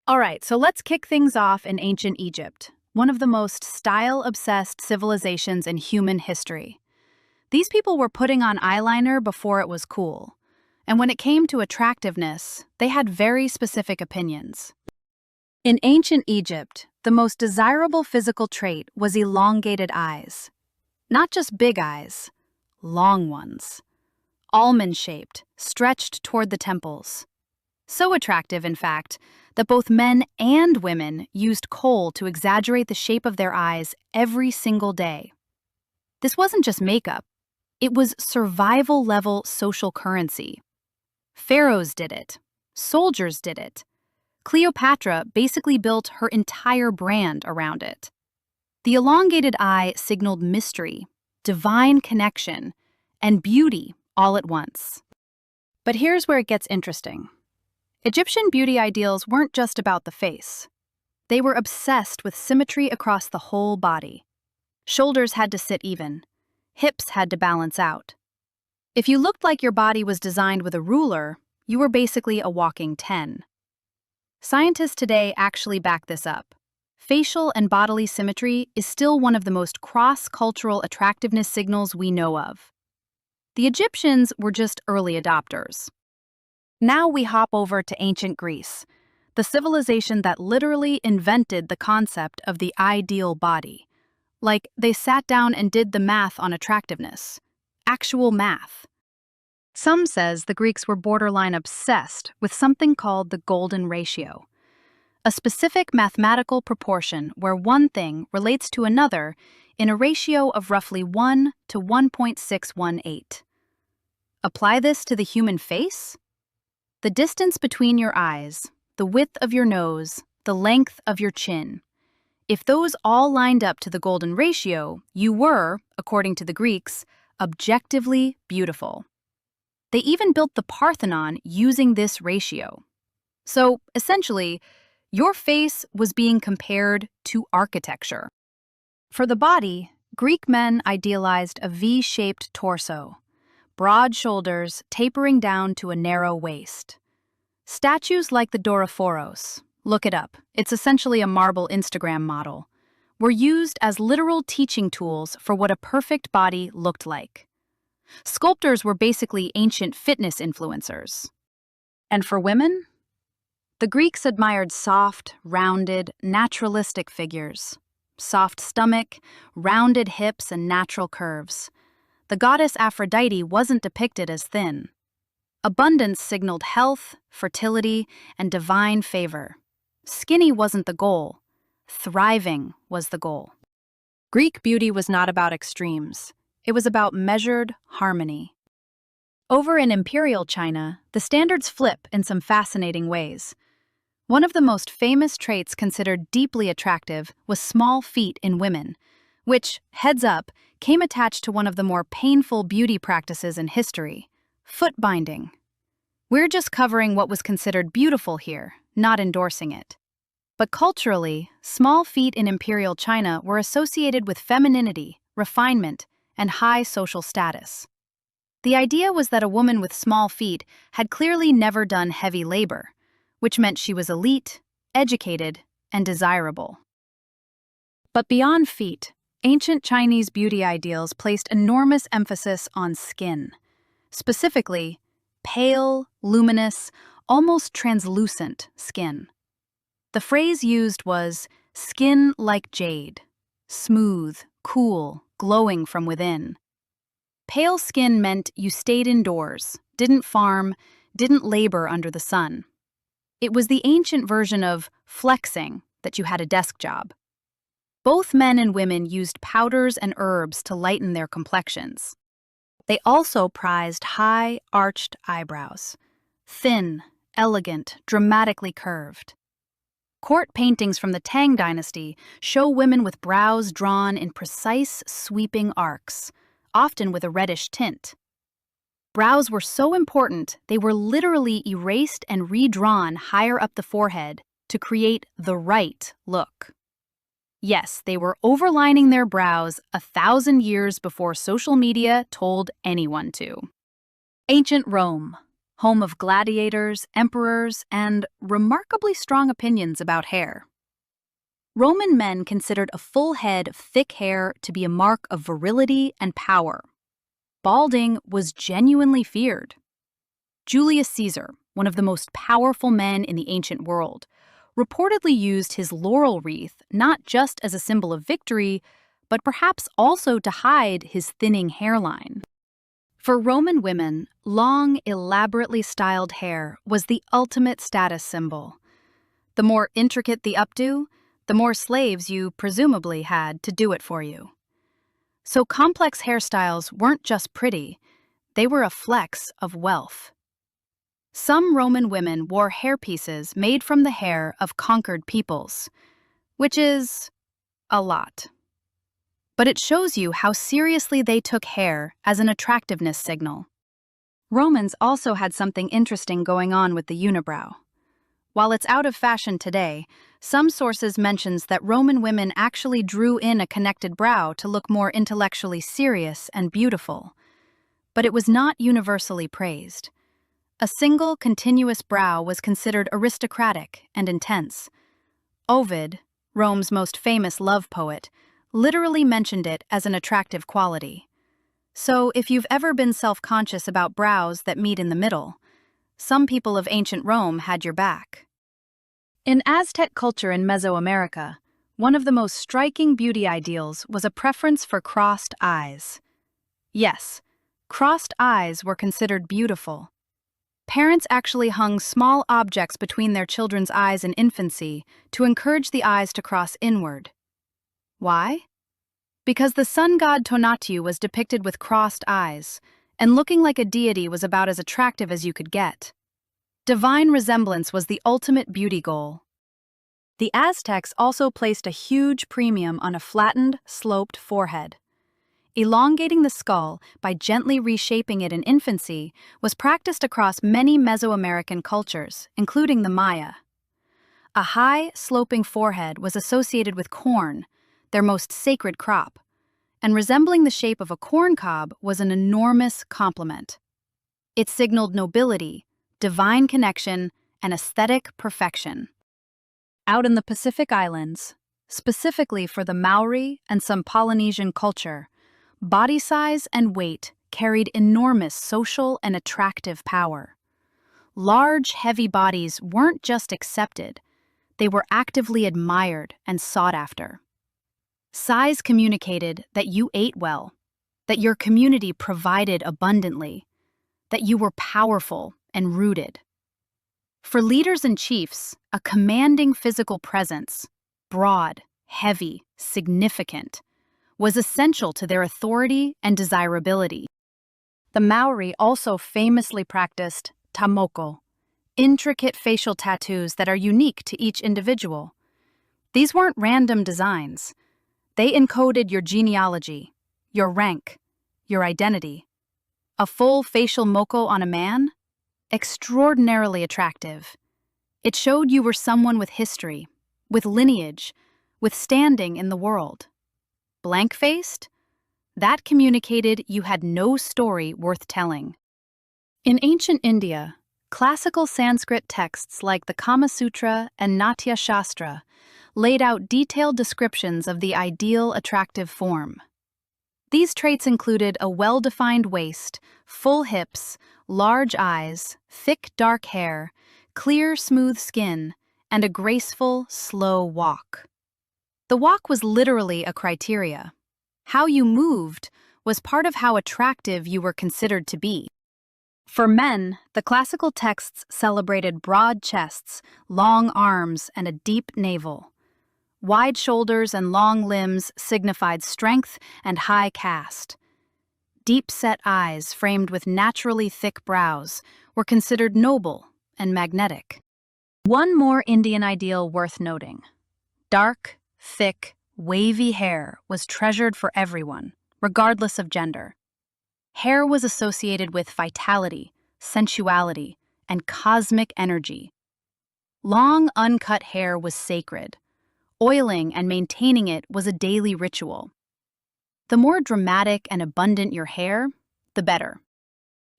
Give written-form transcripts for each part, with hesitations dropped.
All right, so let's kick things off in ancient Egypt, one of the most style-obsessed civilizations in human history. These people were putting on eyeliner before it was cool. And when it came to attractiveness, they had very specific opinions. In ancient Egypt, the most desirable physical trait was elongated eyes. Not just big eyes, long ones. Almond-shaped, stretched toward the temples. So attractive, in fact, that both men and women used kohl to exaggerate the shape of their eyes every single day. This wasn't just makeup, it was survival-level social currency. Pharaohs did it. Soldiers did it. Cleopatra basically built her entire brand around it. The elongated eye signaled mystery, divine connection, and beauty all at once. But here's where it gets interesting. Egyptian beauty ideals weren't just about the face. They were obsessed with symmetry across the whole body. Shoulders had to sit even. Hips had to balance out. If you looked like your body was designed with a ruler, you were basically a walking 10. Scientists today actually back this up. Facial and bodily symmetry is still one of the most cross-cultural attractiveness signals we know of. The Egyptians were just early adopters. Now we hop over to ancient Greece, the civilization that literally invented the concept of the ideal body. Like, they sat down and did the math on attractiveness. Actual math. Some says the Greeks were borderline obsessed with something called the golden ratio, a specific mathematical proportion where one thing relates to another in a ratio of roughly 1 to 1.618. Apply this to the human face? The distance between your eyes, the width of your nose, the length of your chin. If those all lined up to the golden ratio, you were, according to the Greeks, objectively beautiful. They even built the Parthenon using this ratio. So, essentially, your face was being compared to architecture. For the body, Greek men idealized a V-shaped torso, broad shoulders tapering down to a narrow waist. Statues like the Doraphoros, look it up, it's essentially a marble Instagram model, were used as literal teaching tools for what a perfect body looked like. Sculptors were basically ancient fitness influencers. And for women? The Greeks admired soft, rounded, naturalistic figures. Soft stomach, rounded hips, and natural curves. The goddess Aphrodite wasn't depicted as thin. Abundance signaled health, fertility, and divine favor. Skinny wasn't the goal. Thriving was the goal. Greek beauty was not about extremes. It was about measured harmony. Over in Imperial China, the standards flip in some fascinating ways. One of the most famous traits considered deeply attractive was small feet in women, which, heads up, came attached to one of the more painful beauty practices in history, foot binding. We're just covering what was considered beautiful here, not endorsing it. But culturally, small feet in Imperial China were associated with femininity, refinement, and high social status. The idea was that a woman with small feet had clearly never done heavy labor, which meant she was elite, educated, and desirable. But beyond feet, ancient Chinese beauty ideals placed enormous emphasis on skin. Specifically, pale, luminous, almost translucent skin. The phrase used was skin like jade, smooth, cool, glowing from within. Pale skin meant you stayed indoors, didn't farm, didn't labor under the sun. It was the ancient version of flexing that you had a desk job. Both men and women used powders and herbs to lighten their complexions. They also prized high, arched eyebrows, thin, elegant, dramatically curved. Court paintings from the Tang dynasty show women with brows drawn in precise, sweeping arcs, often with a reddish tint. Brows were so important, they were literally erased and redrawn higher up the forehead to create the right look. Yes, they were overlining their brows 1,000 years before social media told anyone to. Ancient Rome, home of gladiators, emperors, and remarkably strong opinions about hair. Roman men considered a full head of thick hair to be a mark of virility and power. Balding was genuinely feared. Julius Caesar, one of the most powerful men in the ancient world, reportedly used his laurel wreath not just as a symbol of victory, but perhaps also to hide his thinning hairline. For Roman women, long, elaborately styled hair was the ultimate status symbol. The more intricate the updo, the more slaves you presumably had to do it for you. So complex hairstyles weren't just pretty, they were a flex of wealth. Some Roman women wore hairpieces made from the hair of conquered peoples, which is a lot. But it shows you how seriously they took hair as an attractiveness signal. Romans also had something interesting going on with the unibrow. While it's out of fashion today, some sources mentions that Roman women actually drew in a connected brow to look more intellectually serious and beautiful. But it was not universally praised. A single, continuous brow was considered aristocratic and intense. Ovid, Rome's most famous love poet, literally mentioned it as an attractive quality. So if you've ever been self-conscious about brows that meet in the middle, some people of ancient Rome had your back. In Aztec culture in Mesoamerica, one of the most striking beauty ideals was a preference for crossed eyes. Yes, crossed eyes were considered beautiful. Parents actually hung small objects between their children's eyes in infancy to encourage the eyes to cross inward. Why? Because the sun god Tonatiuh was depicted with crossed eyes, and looking like a deity was about as attractive as you could get. Divine resemblance was the ultimate beauty goal. The Aztecs also placed a huge premium on a flattened, sloped forehead. Elongating the skull by gently reshaping it in infancy was practiced across many Mesoamerican cultures, including the Maya. A high, sloping forehead was associated with corn, their most sacred crop, and resembling the shape of a corn cob was an enormous compliment. It signaled nobility, divine connection, and aesthetic perfection. Out in the Pacific Islands, specifically for the Maori and some Polynesian culture, body size and weight carried enormous social and attractive power. Large, heavy bodies weren't just accepted, they were actively admired and sought after. Size communicated that you ate well, that your community provided abundantly, that you were powerful and rooted. For leaders and chiefs, a commanding physical presence, broad, heavy, significant, was essential to their authority and desirability. The Maori also famously practiced tamoko, intricate facial tattoos that are unique to each individual. These weren't random designs. They encoded your genealogy, your rank, your identity. A full facial moko on a man? Extraordinarily attractive. It showed you were someone with history, with lineage, with standing in the world. Blank-faced? That communicated you had no story worth telling. In ancient India, classical Sanskrit texts like the Kama Sutra and Natya Shastra laid out detailed descriptions of the ideal attractive form. These traits included a well-defined waist, full hips, large eyes, thick dark hair, clear smooth skin, and a graceful, slow walk. The walk was literally a criteria. How you moved was part of how attractive you were considered to be. For men, the classical texts celebrated broad chests, long arms, and a deep navel. Wide shoulders and long limbs signified strength and high caste. Deep-set eyes framed with naturally thick brows were considered noble and magnetic. One more Indian ideal worth noting. Dark, thick, wavy hair was treasured for everyone, regardless of gender. Hair was associated with vitality, sensuality, and cosmic energy. Long, uncut hair was sacred. Oiling and maintaining it was a daily ritual. The more dramatic and abundant your hair, the better.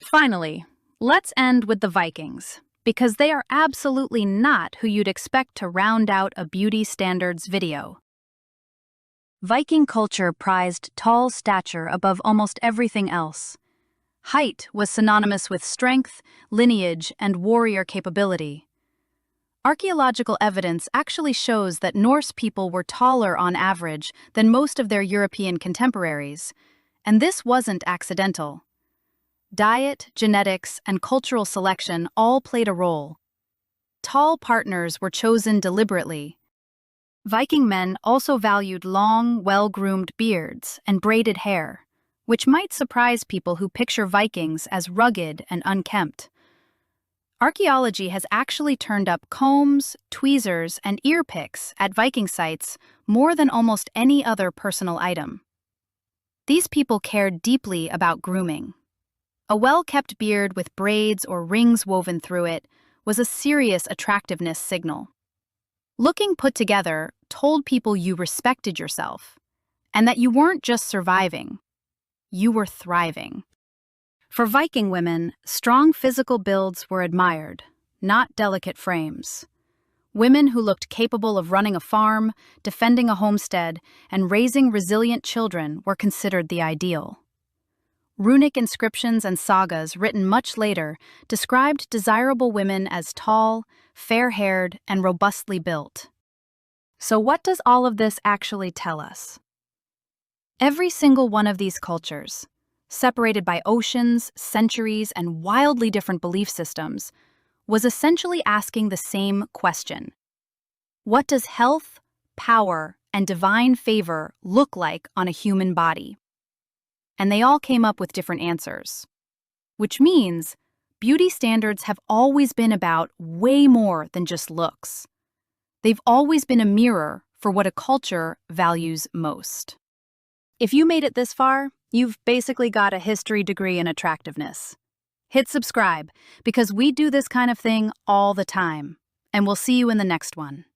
Finally, Let's end with the Vikings, because they are absolutely not who you'd expect to round out a beauty standards video. Viking culture prized tall stature above almost everything else. Height was synonymous with strength, lineage, and warrior capability. Archaeological evidence actually shows that Norse people were taller on average than most of their European contemporaries, and this wasn't accidental. Diet, genetics, and cultural selection all played a role. Tall partners were chosen deliberately. Viking men also valued long, well-groomed beards and braided hair, which might surprise people who picture Vikings as rugged and unkempt. Archaeology has actually turned up combs, tweezers, and ear picks at Viking sites more than almost any other personal item. These people cared deeply about grooming. A well-kept beard with braids or rings woven through it was a serious attractiveness signal. Looking put together told people you respected yourself, and that you weren't just surviving, you were thriving. For Viking women, strong physical builds were admired, not delicate frames. Women who looked capable of running a farm, defending a homestead, and raising resilient children were considered the ideal. Runic inscriptions and sagas written much later described desirable women as tall, fair-haired, and robustly built. So what does all of this actually tell us? Every single one of these cultures, separated by oceans, centuries, and wildly different belief systems, was essentially asking the same question. What does health, power, and divine favor look like on a human body? And they all came up with different answers. Which means beauty standards have always been about way more than just looks. They've always been a mirror for what a culture values most. If you made it this far, you've basically got a history degree in attractiveness. Hit subscribe, because we do this kind of thing all the time, and we'll see you in the next one.